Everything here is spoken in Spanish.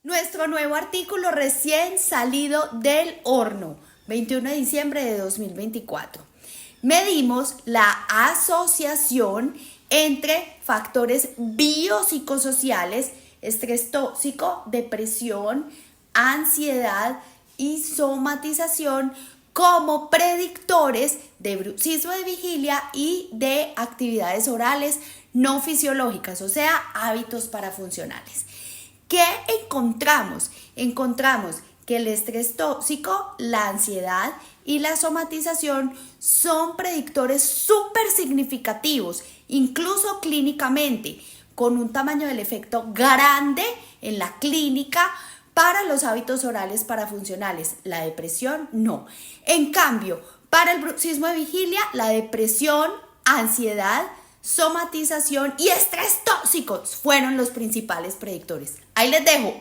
Nuestro nuevo artículo recién salido del horno, 21 de diciembre de 2024. Medimos la asociación entre factores biopsicosociales, estrés tóxico, depresión, ansiedad y somatización como predictores de bruxismo de vigilia y de actividades orales no fisiológicas, o sea, hábitos parafuncionales. ¿Qué encontramos? Encontramos que el estrés tóxico, la ansiedad y la somatización son predictores súper significativos, incluso clínicamente, con un tamaño del efecto grande en la clínica para los hábitos orales parafuncionales. La depresión no. En cambio, para el bruxismo de vigilia, la depresión, ansiedad, somatización y estrés tóxicos fueron los principales predictores. Ahí les dejo.